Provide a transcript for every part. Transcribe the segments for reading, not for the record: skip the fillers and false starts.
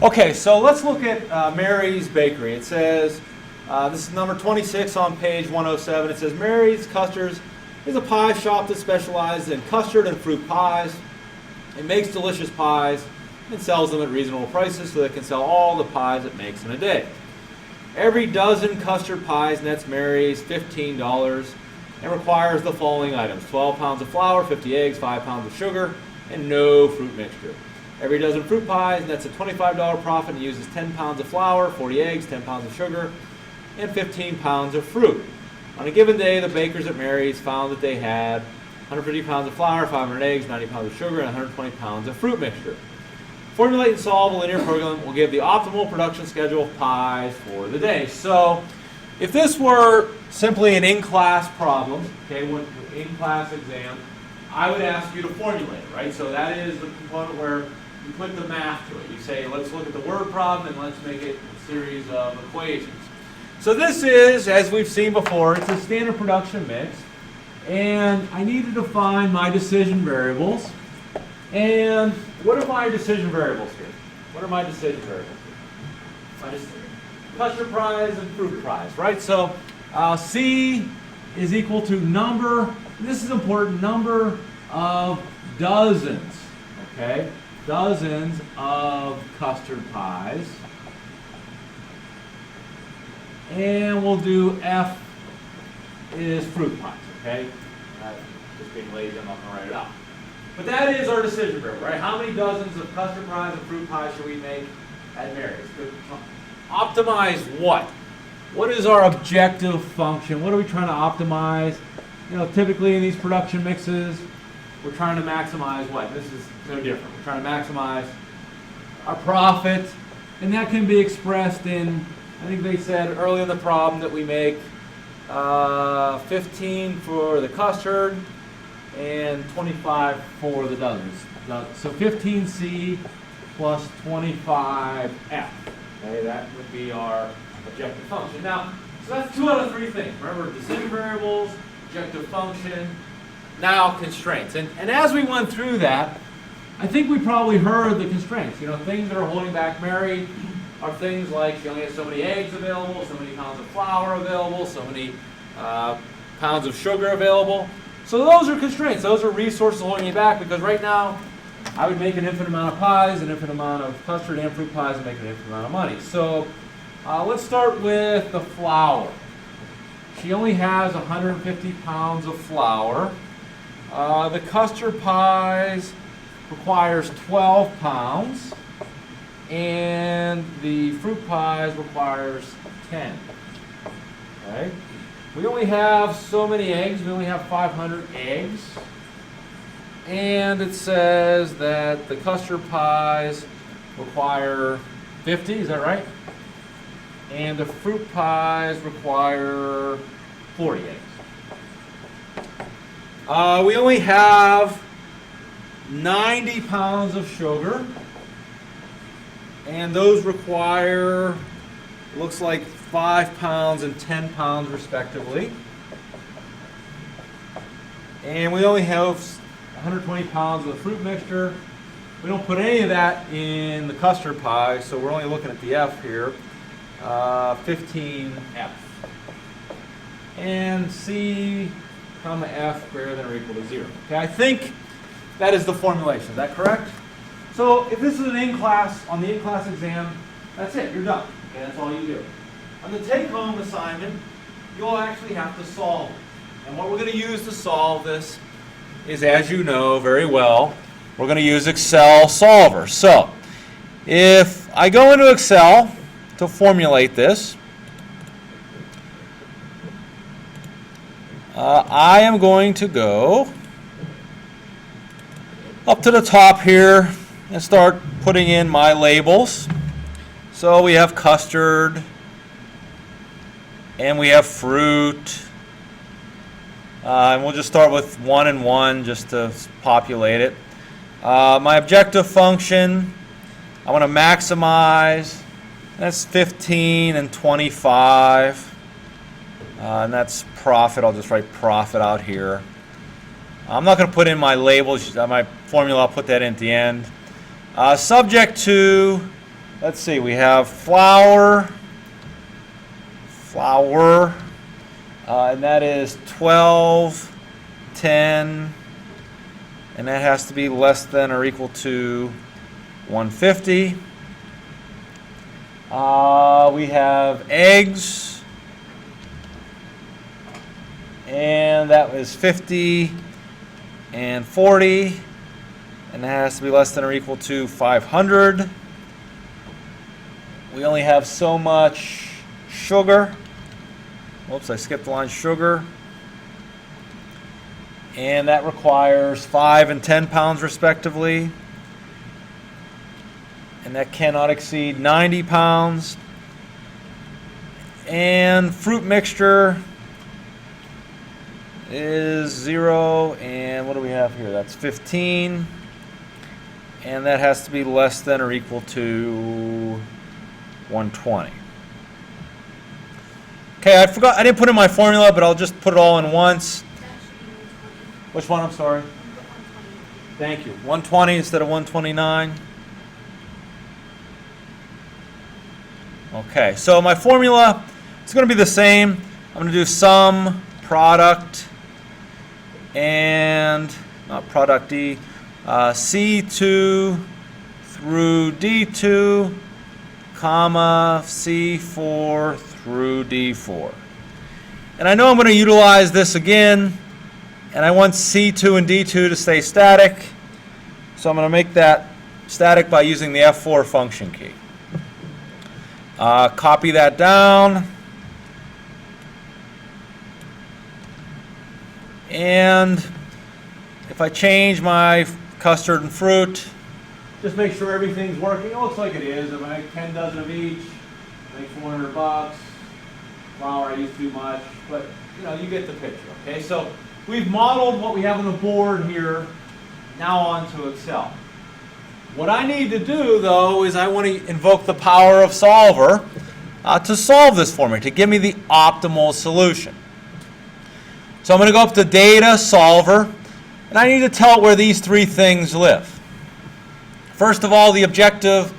Okay, so let's look at Mary's Bakery. It says, this is number 26 on page 107. It says, Mary's Custards is a pie shop that specializes in custard and fruit pies. It makes delicious pies and sells them at reasonable prices so that it can sell all the pies it makes in a day. Every dozen custard pies nets Mary's $15 and requires the following items: 12 pounds of flour, 50 eggs, 5 pounds of sugar, and no fruit mixture. Every dozen fruit pies nets a $25 profit and uses 10 pounds of flour, 40 eggs, 10 pounds of sugar, and 15 pounds of fruit. On a given day, the bakers at Mary's found that they had 150 pounds of flour, 500 eggs, 90 pounds of sugar, and 120 pounds of fruit mixture. Formulate and solve a linear program will give the optimal production schedule of pies for the day. So, if this were simply an in-class problem, okay, one in-class exam, I would ask you to formulate, right? So that is the component where you put the math to it. You say, let's look at the word problem and let's make it a series of equations. So this is, as we've seen before, it's a standard production mix. And I need to define my decision variables. And what are my decision variables here? What are my decision variables here? My custard prize and fruit prize, right? So C is equal to number, this is important, number of dozens, okay? Dozens of custard pies. And we'll do F is fruit pies, okay? Just being lazy, I'm not going to write it out. But that is our decision variable, right? How many dozens of custard pies and fruit pies should we make at Mary's? Optimize what? What is our objective function? What are we trying to optimize? You know, typically in these production mixes, we're trying to maximize what? This is no different. We're trying to maximize our profit, and that can be expressed in, I think they said early in the problem that we make 15 for the custard and 25 for the dozens. So 15C plus 25F. Okay, that would be our objective function. Now, so that's 2 out of 3 things. Remember, decision variables, objective function, now constraints. And as we went through that, I think we probably heard the constraints. You know, things that are holding back Mary are things like she only has so many eggs available, so many pounds of flour available, so many pounds of sugar available. So those are constraints. Those are resources holding you back, because right now I would make an infinite amount of pies, an infinite amount of custard and fruit pies, and make an infinite amount of money. So let's start with the flour. She only has 150 pounds of flour. The custard pies requires 12 pounds, and the fruit pies requires 10. Okay? We only have so many eggs. We only have 500 eggs. And it says that the custard pies require 50, is that right? And the fruit pies require 40 eggs. We only have 90 pounds of sugar. And those require, looks like 5 pounds and 10 pounds respectively. And we only have 120 pounds of the fruit mixture. We don't put any of that in the custard pie, so we're only looking at the F here. 15F. And C, comma F greater than or equal to 0. Okay, I think that is the formulation. Is that correct? So if this is an in-class, on the in-class exam, that's it. You're done. Okay, that's all you do. On the take-home assignment, you'll actually have to solve it. And what we're going to use to solve this is, as you know very well, we're going to use Excel Solver. So if I go into Excel to formulate this, I am going to go up to the top here and start putting in my labels. So we have custard, and we have fruit, and we'll just start with 1 and 1 just to populate it. My objective function, I want to maximize, that's 15 and 25, and that's profit. I'll just write profit out here. I'm not going to put in my labels, my formula, I'll put that in at the end. Subject to let's see, we have flour, and that is 12, 10, and that has to be less than or equal to 150. We have eggs, and that was 50 and 40, and that has to be less than or equal to 500. We only have so much sugar. Whoops, I skipped the line sugar. And that requires 5 and 10 pounds respectively. And that cannot exceed 90 pounds. And fruit mixture is 0, and what do we have here? That's 15. And that has to be less than or equal to 120. Okay, I forgot, I didn't put in my formula, but I'll just put it all in once. Which one? I'm sorry. Thank you. 120 instead of 129. Okay, so my formula, it's going to be the same. I'm going to do sum product and, not product D, C2 through D2, comma, C4 through D4. And I know I'm going to utilize this again, and I want C2 and D2 to stay static, so I'm going to make that static by using the F4 function key. Copy that down, and if I change my custard and fruit, just make sure everything's working. It looks like it is. If I make 10 dozen of each, make $400. Flour, I use too much, but you know, you get the picture. Okay, so we've modeled what we have on the board here. Now on to Excel. What I need to do, though, is I want to invoke the power of solver to solve this for me, to give me the optimal solution. So I'm going to go up to Data, Solver, and I need to tell it where these three things live. First of all, the objective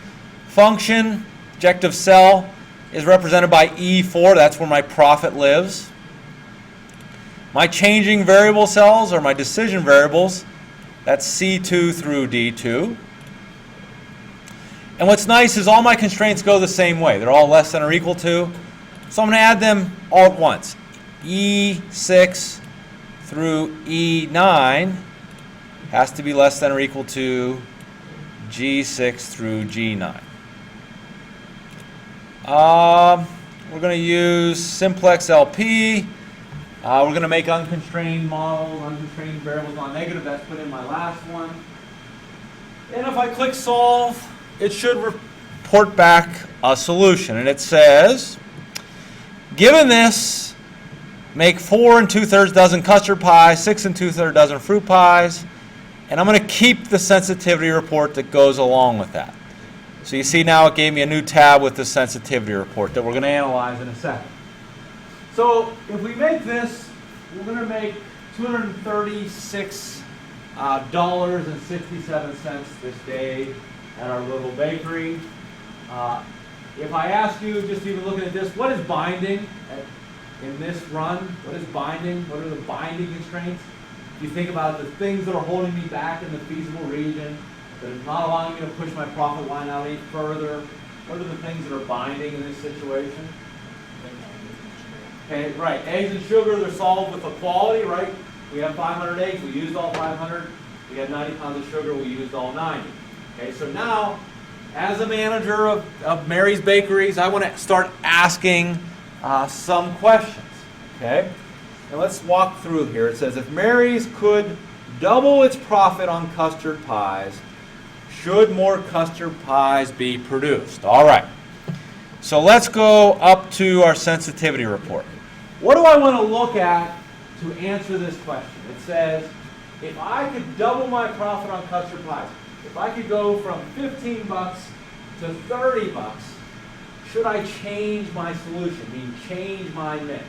function, objective cell, is represented by E4. That's where my profit lives. My changing variable cells are my decision variables. That's C2 through D2. And what's nice is all my constraints go the same way. They're all less than or equal to. So I'm going to add them all at once. E6 through E9 has to be less than or equal to G6 through G9. We're going to use simplex LP. We're going to make unconstrained models, unconstrained variables non-negative. That's put in my last one. And if I click solve, it should report back a solution. And it says, given this, make 4 2/3 dozen custard pies, 6 2/3 dozen fruit pies, and I'm going to keep the sensitivity report that goes along with that. So you see now it gave me a new tab with the sensitivity report that we're going to analyze in a second. So if we make this, we're going to make $236.67 this day at our little bakery. If I ask you, just even looking at this, what is binding in this run? What is binding? What are the binding constraints? If you think about the things that are holding me back in the feasible region, that are not allowing me to push my profit line out any further, what are the things that are binding in this situation? Okay, right, eggs and sugar, they're solved with equality, right? We have 500 eggs, we used all 500. We had 90 pounds of sugar, we used all 90. Okay, so now, as a manager of Mary's Bakeries, I want to start asking some questions, okay? And let's walk through here. It says, if Mary's could double its profit on custard pies, should more custard pies be produced? All right. So let's go up to our sensitivity report. What do I want to look at to answer this question? It says, if I could double my profit on custard pies, if I could go from 15 bucks to 30 bucks, should I change my solution, meaning change my mix?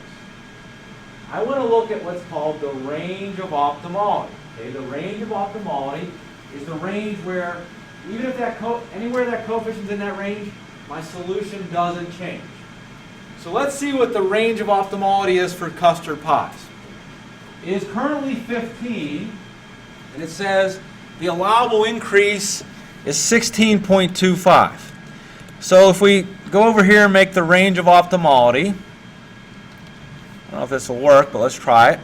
I want to look at what's called the range of optimality. Okay, the range of optimality is the range where even if that anywhere that coefficient's in that range, my solution doesn't change. So let's see what the range of optimality is for custard pies. It is currently 15, and it says the allowable increase is 16.25. So if we go over here and make the range of optimality, I don't know if this will work, but let's try it.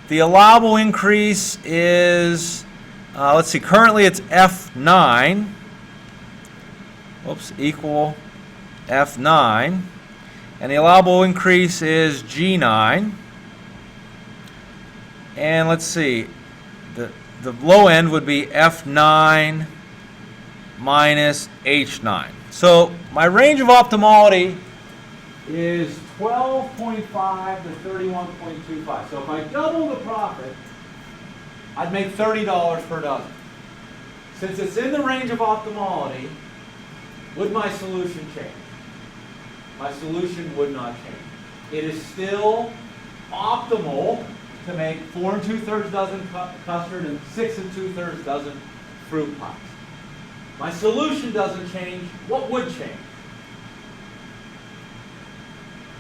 The allowable increase is, let's see, currently it's F9, equal F9, and the allowable increase is G9. And let's see, the low end would be F9 minus H9. So my range of optimality is 12.5 to 31.25. So if I double the profit, I'd make $30 per dozen. Since it's in the range of optimality, would my solution change? My solution would not change. It is still optimal to make 4 2/3 dozen custard and 6 2/3 dozen fruit pies. My solution doesn't change. What would change?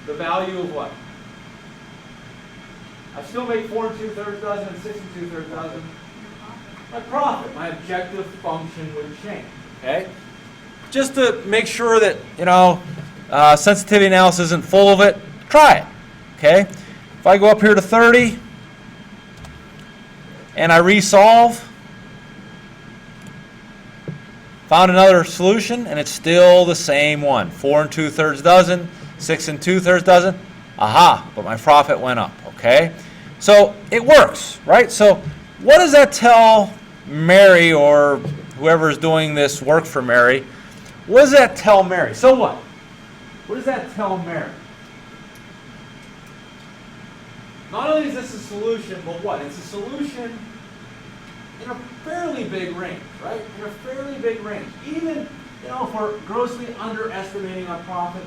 The value of what? I still make 4 2/3 dozen and 6 2/3 dozen. My profit, my objective function would change. Okay? Just to make sure that, sensitivity analysis isn't full of it, try it. Okay? If I go up here to 30 and I resolve, found another solution, and it's still the same one. 4 2/3 dozen, 6 2/3 dozen. Aha, but my profit went up, okay? So it works, right? So what does that tell Mary, or whoever is doing this work for Mary? What does that tell Mary? So what? What does that tell Mary? Not only is this a solution, but what? It's a solution in a fairly big range, right? In a fairly big range. Even, if we're grossly underestimating our profit,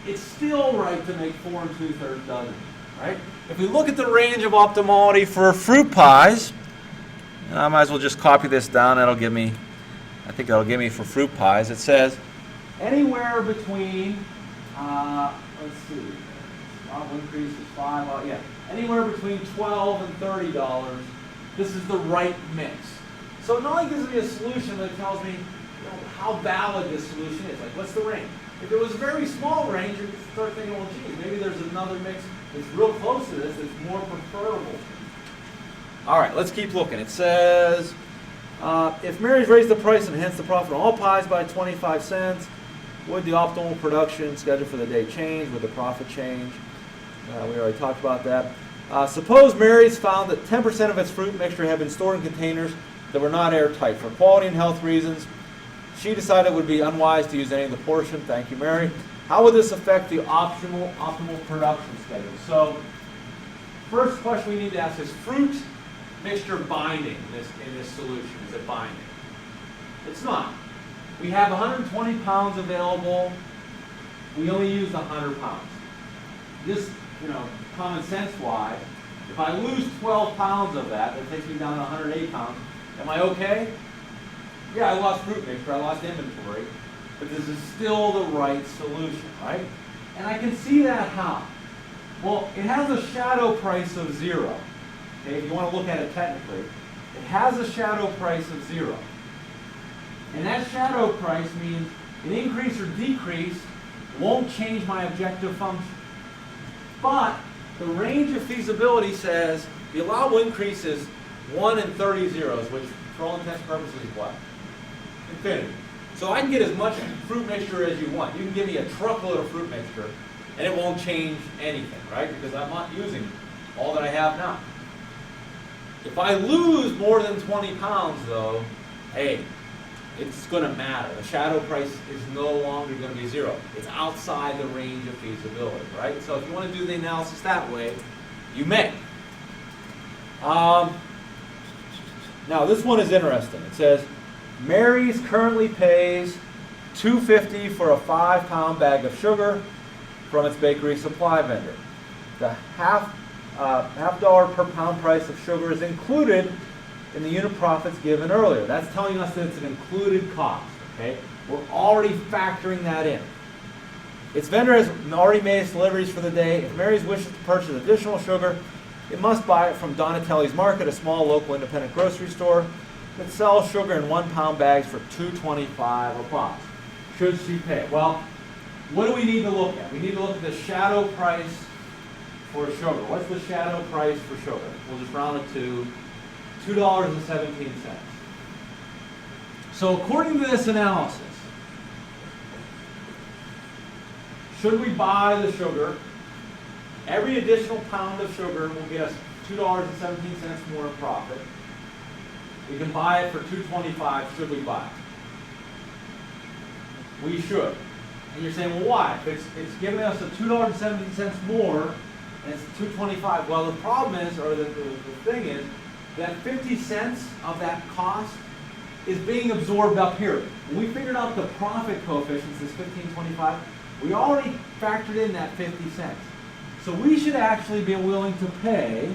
it's still right to make 4 2/3 dozen, right? If we look at the range of optimality for fruit pies, and I might as well just copy this down. I think that'll give me for fruit pies. It says anywhere between, let's see, increase is 5, anywhere between $12 and $30. This is the right mix. So it not only gives me a solution, but it tells me how valid this solution is. Like, what's the range? If it was a very small range, you start thinking, well, geez, maybe there's another mix that's real close to this that's more preferable. All right, let's keep looking. It says, if Mary's raised the price and hence the profit on all pies by 25 cents, would the optimal production schedule for the day change? Would the profit change? We already talked about that. Suppose Mary's found that 10% of its fruit mixture had been stored in containers that were not airtight. For quality and health reasons, she decided it would be unwise to use any of the portion. Thank you, Mary. How would this affect the optimal production schedule? So, first question we need to ask is fruit mixture binding in this solution. Is it binding? It's not. We have 120 pounds available. We only used 100 pounds. Just, common sense wise, if I lose 12 pounds of that takes me down to 108 pounds. Am I okay? Yeah, I lost fruit mixture, I lost inventory, but this is still the right solution, right? And I can see that how? Well, it has a shadow price of 0. Okay, if you want to look at it technically, it has a shadow price of 0. And that shadow price means an increase or decrease won't change my objective function. But the range of feasibility says the allowable increase is 1 in 30 zeros, which for all intents and purposes is what? Infinity. So I can get as much fruit mixture as you want. You can give me a truckload of fruit mixture and it won't change anything, right? Because I'm not using all that I have now. If I lose more than 20 pounds though, hey, it's going to matter. The shadow price is no longer going to be 0. It's outside the range of feasibility, right? So if you want to do the analysis that way, you may. Now this one is interesting. It says, Mary's currently pays $2.50 for a 5-pound bag of sugar from its bakery supply vendor. The half dollar per pound price of sugar is included in the unit profits given earlier. That's telling us that it's an included cost, okay? We're already factoring that in. Its vendor has already made its deliveries for the day. If Mary's wishes to purchase additional sugar, it must buy it from Donatelli's Market, a small local independent grocery store that sells sugar in 1 pound bags for $2.25 a pop. Should she pay? Well, what do we need to look at? We need to look at the shadow price for sugar. What's the shadow price for sugar? We'll just round it to $2.17. So according to this analysis, should we buy the sugar? Every additional pound of sugar will get us $2.17 more in profit. We can buy it for $2.25. Should we buy it? We should. And you're saying, well, why? If it's giving us a $2.17 more, and it's $2.25. Well, the problem is, or the thing is, that 50 cents of that cost is being absorbed up here. When we figured out the profit coefficients, this 15.25, we already factored in that 50 cents. So we should actually be willing to pay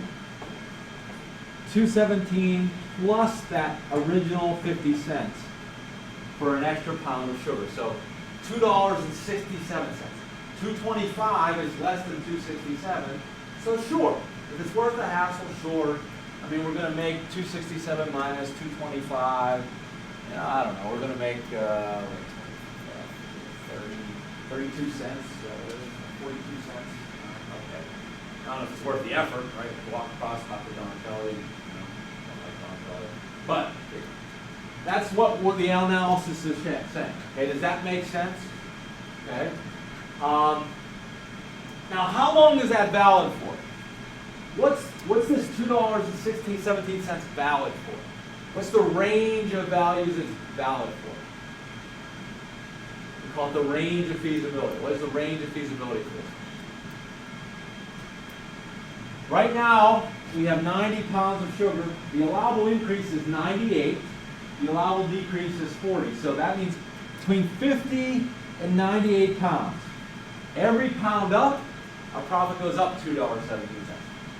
$2.17 plus that original 50 cents for an extra pound of sugar. So $2.67. $2.25 is less than $2.67. So sure, if it's worth the hassle, sure. I mean, we're going to make $2.67 minus $2.25. I don't know. We're going to make 32 cents, 42 cents. Okay. I don't know if it's worth the effort, right? To walk across, talk to Donatelli, don't like Donatelli. But that's what the analysis is saying. Okay, does that make sense? Okay. Now, how long is that valid for? What's this $2.17 valid for? What's the range of values it's valid for? We call it the range of feasibility. What is the range of feasibility for? Right now, we have 90 pounds of sugar. The allowable increase is 98. The allowable decrease is 40. So that means between 50 and 98 pounds. Every pound up, our profit goes up $2.17.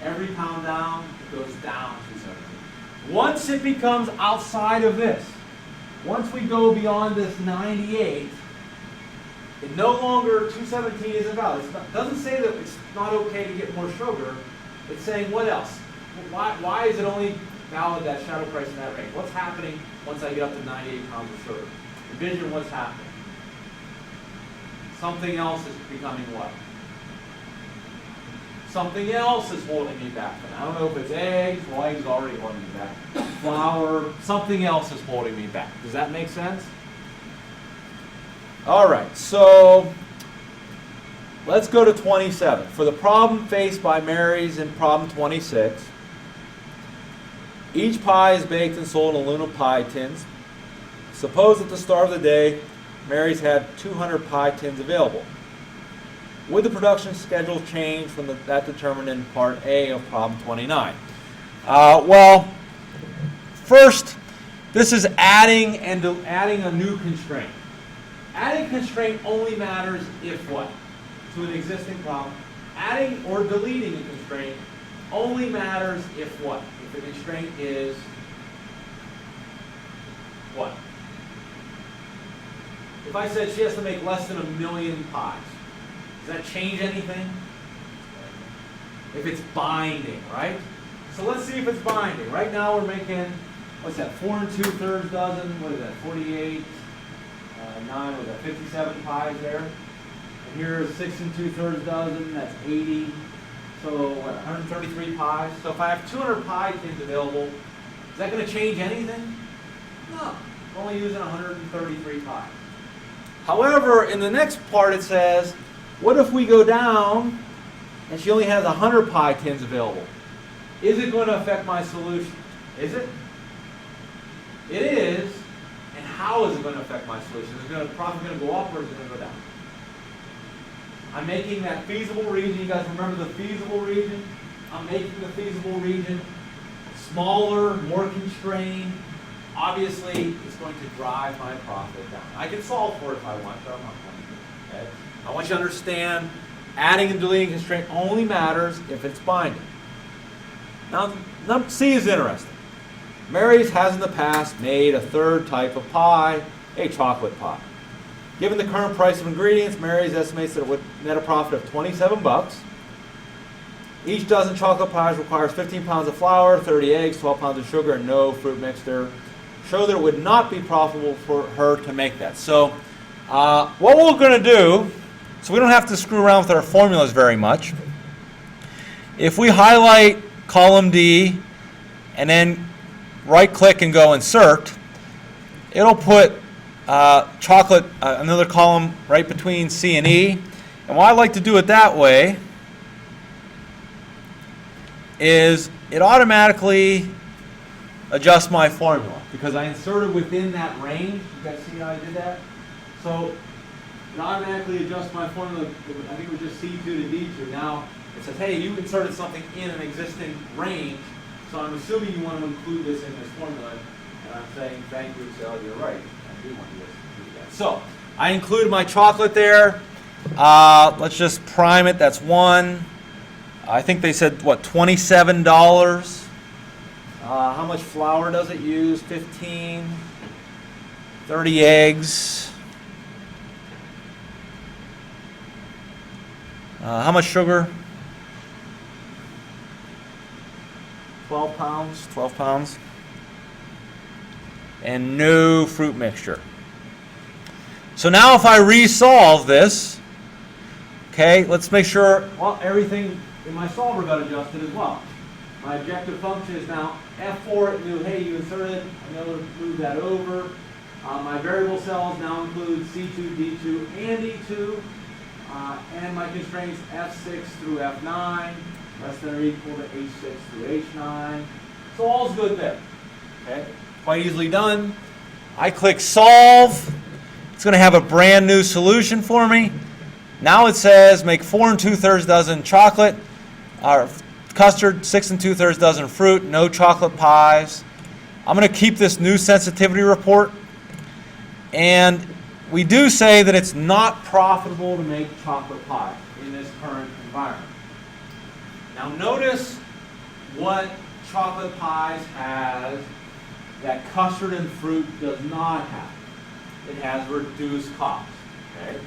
Every pound down, it goes down $2.17. Once it becomes outside of this, once we go beyond this 98, it no longer, $2.17 isn't valid. It doesn't say that it's not okay to get more sugar. It's saying what else? Why is it only valid that shadow price in that range? What's happening once I get up to 98 pounds of sugar? Envision what's happening. Something else is becoming what? Something else is holding me back. And I don't know if it's eggs. Well, eggs are already holding me back. Flour. Something else is holding me back. Does that make sense? All right. So let's go to 27. For the problem faced by Mary's in problem 26, each pie is baked and sold in aluminum pie tins. Suppose at the start of the day, Mary's had 200 pie tins available. Would the production schedule change from that determined in part A of problem 29? Well, first, this is adding a new constraint. Adding constraint only matters if what? To an existing problem. Adding or deleting a constraint only matters if what? If the constraint is what? If I said she has to make less than 1 million pies, does that change anything? If it's binding, right? So let's see if it's binding. Right now we're making, what's that, 4 2/3 dozen, what is that, 48, 9, what is that, 57 pies there. And here's 6 2/3 dozen, that's 80. So what, 133 pies? So if I have 200 pie tins available, is that going to change anything? No, we're only using 133 pies. However, in the next part it says, what if we go down and she only has 100 pie tins available? Is it going to affect my solution? Is it? It is. And how is it going to affect my solution? Is the profit going to go up or is it going to go down? I'm making that feasible region. You guys remember the feasible region? I'm making the feasible region smaller, more constrained. Obviously, it's going to drive my profit down. I can solve for it if I want, but I'm not going to. Okay? I want you to understand, adding and deleting constraint only matters if it's binding. Now, C is interesting. Mary's has in the past made a third type of pie, a chocolate pie. Given the current price of ingredients, Mary's estimates that it would net a profit of 27 bucks. Each dozen chocolate pies requires 15 pounds of flour, 30 eggs, 12 pounds of sugar, and no fruit mixture. Show that it would not be profitable for her to make that. So what we're going to do, so we don't have to screw around with our formulas very much. If we highlight column D and then right-click and go Insert, it'll put chocolate, another column right between C and E. And why I like to do it that way is it automatically adjusts my formula because I inserted within that range. You guys see how I did that? So it automatically adjusts my formula. I think it was just C2 to D2. Now it says, hey, you inserted something in an existing range, so I'm assuming you want to include this in this formula. And I'm saying, thank you, Excel, you're right. I do want you to do that. So I included my chocolate there. Let's just prime it. That's 1. I think they said, what, $27. How much flour does it use? 15. 30 eggs. How much sugar? 12 pounds. 12 pounds. And no fruit mixture. So now if I resolve this, okay, let's make sure, well, everything in my solver got adjusted as well. My objective function is now F4. It knew, hey, you inserted. I'm going to move that over. My variable cells now include C2, D2, and E2. And my constraints F6 through F9, less than or equal to H6 through H9. So all's good there. Okay, quite easily done. I click Solve. It's going to have a brand new solution for me. Now it says make 4 2/3 dozen chocolate, or custard, 6 2/3 dozen fruit, no chocolate pies. I'm going to keep this new sensitivity report. And we do say that it's not profitable to make chocolate pie in this current environment. Now notice what chocolate pies has that custard and fruit does not have. It has reduced cost. Okay?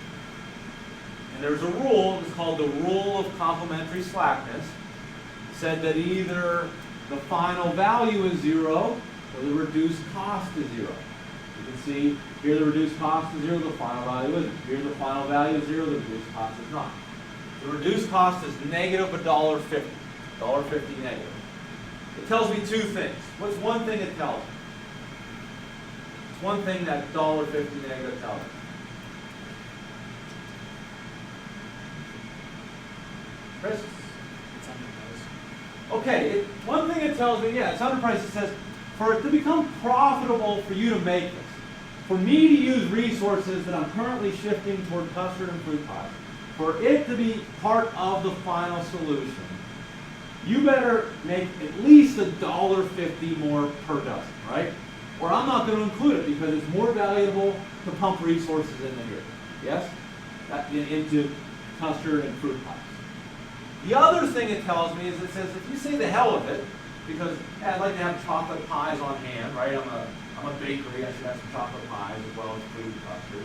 And there's a rule, it's called the rule of complementary slackness. It said that either the final value is 0 or the reduced cost is 0. You can see here the reduced cost is 0, the final value isn't. Here the final value is 0, the reduced cost is not. The reduced cost is negative $1.50. $1.50 negative. It tells me two things. What's one thing it tells me? It's one thing that $1.50 negative tells me. Chris? It's underpriced. Okay, one thing it tells me, yeah, it's underpriced. It says, for it to become profitable for you to make this, for me to use resources that I'm currently shifting toward custard and fruit pies, for it to be part of the final solution, you better make at least $1.50 more per dozen, right? Or I'm not going to include it because it's more valuable to pump resources into here. Yes? Into custard and fruit pies. The other thing it tells me is it says if you say the hell of it, because I'd like to have chocolate pies on hand, right? I'm a bakery, I should have some chocolate pies as well as fruit and custard.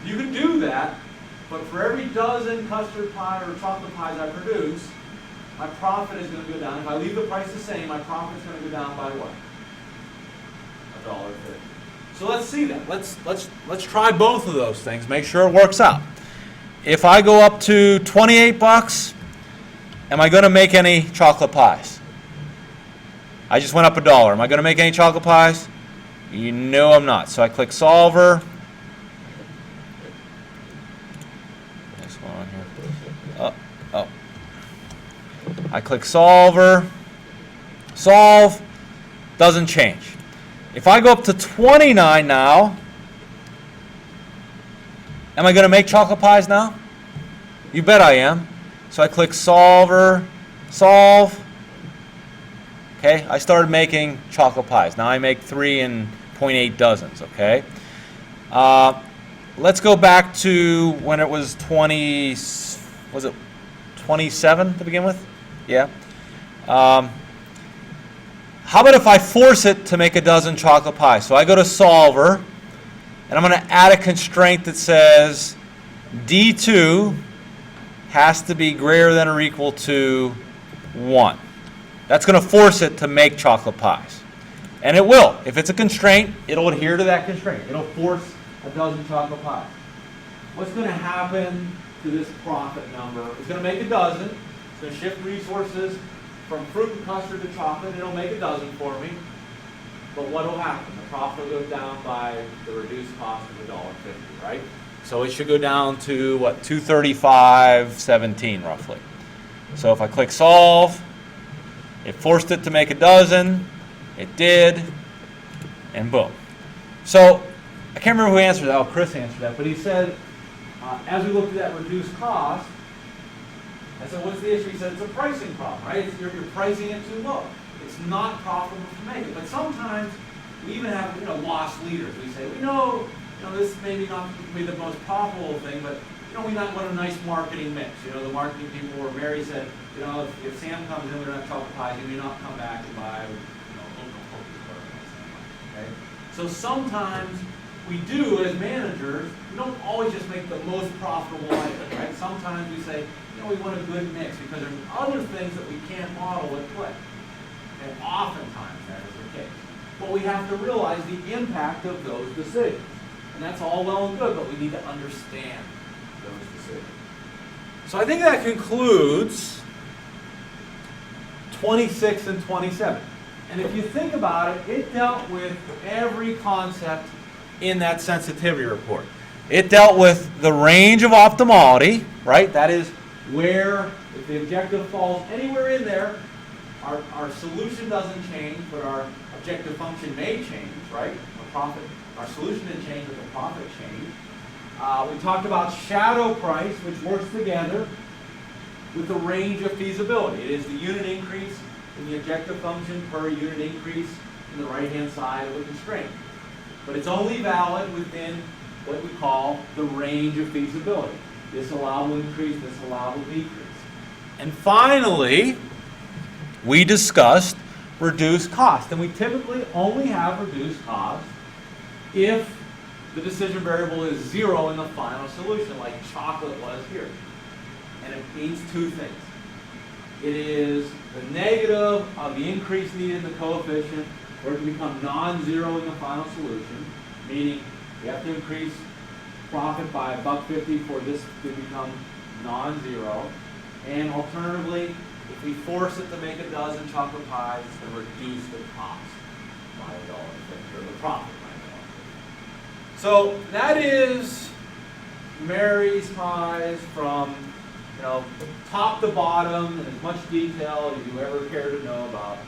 You can do that, but for every dozen custard pie or chocolate pies I produce, my profit is going to go down. If I leave the price the same, my profit is going to go down by what? $1.50. So let's see that. Let's try both of those things. Make sure it works out. If I go up to 28 bucks, am I going to make any chocolate pies? I just went up $1. Am I going to make any chocolate pies? You know I'm not. So I click Solver. This one on here. Oh. I click Solver. Solve. Doesn't change. If I go up to 29 now, am I going to make chocolate pies now? You bet I am. So I click Solver, Solve. Okay, I started making chocolate pies. Now I make 3 and 0.8 dozens, okay? Let's go back to when it was 20, was it 27 to begin with? Yeah. How about if I force it to make a dozen chocolate pies? So I go to Solver, And I'm going to add a constraint that says D2 has to be greater than or equal to 1. That's going to force it to make chocolate pies. And it will. If it's a constraint, it'll adhere to that constraint. It'll force a dozen chocolate pies. What's going to happen to this profit number? It's going to make a dozen. It's going to shift resources from fruit and custard to chocolate. It'll make a dozen for me. But what will happen? The profit will go down by the reduced cost of $1.50, right? So it should go down to, what, $235.17 roughly. So if I click solve, it forced it to make a dozen. It did. And boom. So I can't remember who answered that. Oh, Chris answered that. But he said, as we looked at that reduced cost, I said, what's the issue? He said, it's a pricing problem, right? You're pricing it too low. It's not profitable to make it. But sometimes we even have, lost leaders. We say, we know, this may not be the most profitable thing, but we might want a nice marketing mix. The marketing people where Mary said, if Sam comes in, we don't have chocolate pies, he may not come back and buy, oatmeal cookies or something. Okay? So sometimes we do, as managers, we don't always just make the most profitable item, right? Sometimes we say, we want a good mix because there's other things that we can't model at play. And oftentimes that is the case. But we have to realize the impact of those decisions. And that's all well and good, but we need to understand those decisions. So I think that concludes 26 and 27. And if you think about it, it dealt with every concept in that sensitivity report. It dealt with the range of optimality, right? That is where, if the objective falls anywhere in there, our solution doesn't change, but our objective function may change, right? Our solution didn't change, but the profit changed. We talked about shadow price, which works together with the range of feasibility. It is the unit increase in the objective function per unit increase in the right-hand side of the constraint. But it's only valid within what we call the range of feasibility. This allowable increase, this allowable decrease. And finally, we discussed reduced cost. And we typically only have reduced cost if the decision variable is 0 in the final solution, like chocolate was here. And it means two things. It is the negative of the increase needed in the coefficient for it to become non-zero in the final solution, meaning we have to increase profit by $1.50 for this to become non-zero. And alternatively, if we force it to make a dozen chocolate pies, it's going to reduce the cost by $1.50, or the profit by $1.50. So that is Mary's pies from top to bottom in as much detail as you ever care to know about a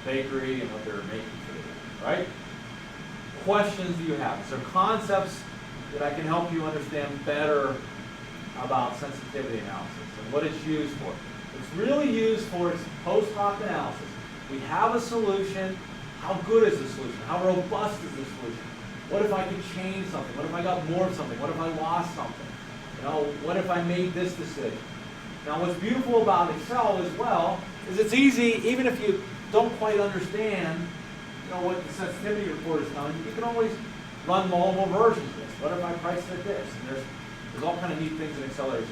bakery and what they're making for the day, right? Questions do you have? So concepts that I can help you understand better about sensitivity analysis and what it's used for. It's really used for its post hoc analysis. We have a solution. How good is the solution? How robust is the solution? What if I could change something? What if I got more of something? What if I lost something? What if I made this decision? Now, what's beautiful about Excel as well is it's easy, even if you don't quite understand, what the sensitivity report is telling you, you can always run multiple versions of this. What if I priced it this? And there's all kind of neat things in Excel. You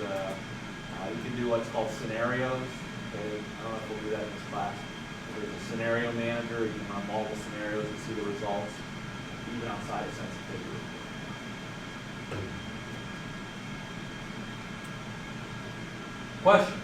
can do what's called scenarios. Okay? I don't know if we'll do that in this class. There's a scenario manager. You can run multiple scenarios and see the results, even outside of sensitivity report. Question?